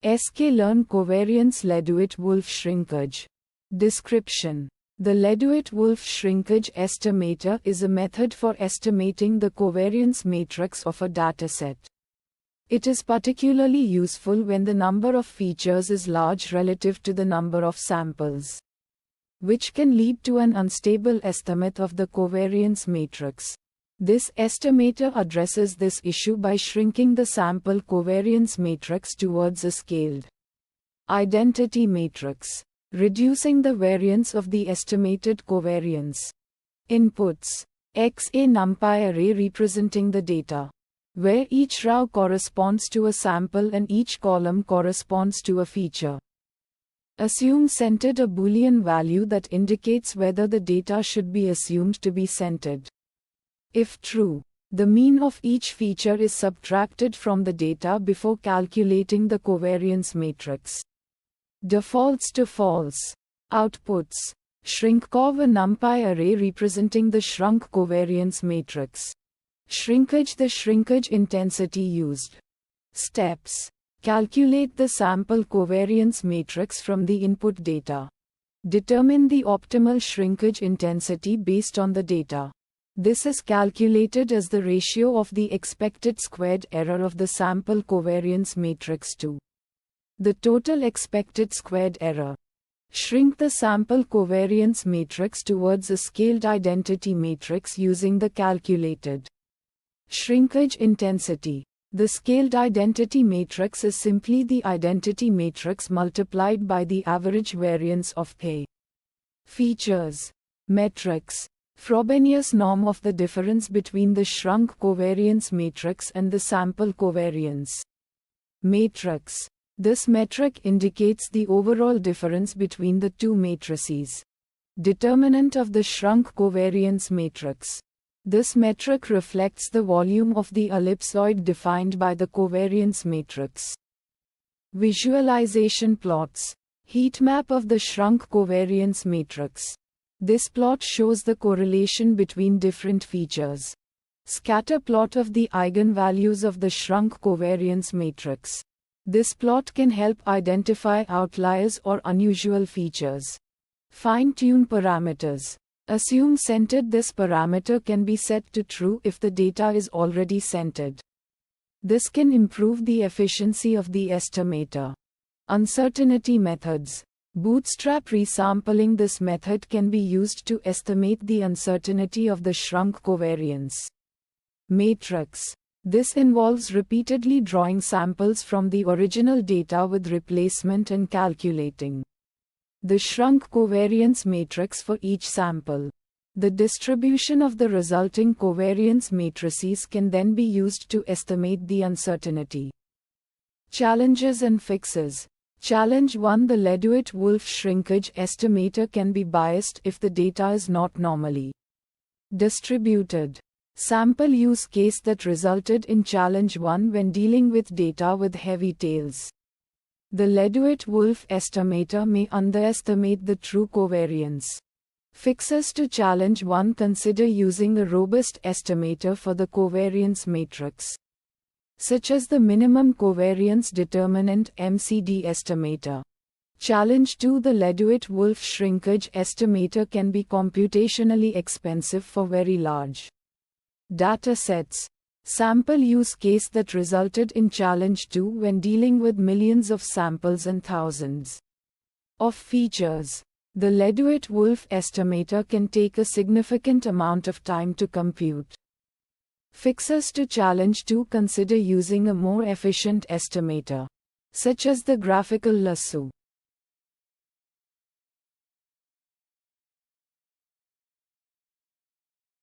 Sklearncovarianceledoitwolfshrinkage shrinkage. Description: the Ledoit-Wolf shrinkage estimator is a method for estimating the covariance matrix of a dataset. It is particularly useful when the number of features is large relative to the number of samples, which can lead to an unstable estimate of the covariance matrix. This estimator addresses this issue by shrinking the sample covariance matrix towards a scaled identity matrix, reducing the variance of the estimated covariance. Inputs: X, a NumPy array representing the data, where each row corresponds to a sample and each column corresponds to a feature. Assume centered, a Boolean value that indicates whether the data should be assumed to be centered. If true, the mean of each feature is subtracted from the data before calculating the covariance matrix. Defaults to false. Outputs: shrinkcov, a NumPy array representing the shrunk covariance matrix. Shrinkage, the shrinkage intensity used. Steps: calculate the sample covariance matrix from the input data. Determine the optimal shrinkage intensity based on the data. This is calculated as the ratio of the expected squared error of the sample covariance matrix to the total expected squared error. Shrink the sample covariance matrix towards a scaled identity matrix using the calculated shrinkage intensity. The scaled identity matrix is simply the identity matrix multiplied by the average variance of a features. Metrics: Frobenius norm of the difference between the shrunk covariance matrix and the sample covariance matrix. This metric indicates the overall difference between the two matrices. Determinant of the shrunk covariance matrix. This metric reflects the volume of the ellipsoid defined by the covariance matrix. Visualization plots. Heat map of the shrunk covariance matrix. This plot shows the correlation between different features. Scatter plot of the eigenvalues of the shrunk covariance matrix. This plot can help identify outliers or unusual features. Fine-tune parameters. Assume centered. This parameter can be set to true if the data is already centered. This can improve the efficiency of the estimator. Uncertainty methods. Bootstrap resampling. This method can be used to estimate the uncertainty of the shrunk covariance matrix. This involves repeatedly drawing samples from the original data with replacement and calculating the shrunk covariance matrix for each sample. The distribution of the resulting covariance matrices can then be used to estimate the uncertainty. Challenges and fixes. Challenge 1: the Ledoit-Wolf shrinkage estimator can be biased if the data is not normally distributed. Sample use case that resulted in challenge 1 when dealing with data with heavy tails. The Ledoit-Wolf estimator may underestimate the true covariance. Fixes to challenge 1: consider using a robust estimator for the covariance matrix, such as the minimum covariance determinant (MCD) estimator. Challenge 2: the Ledoit-Wolf shrinkage estimator can be computationally expensive for very large data sets. Sample use case that resulted in challenge 2 when dealing with millions of samples and thousands of features. The Ledoit-Wolf estimator can take a significant amount of time to compute. Fixes to challenge 2: consider using a more efficient estimator, such as the graphical lasso.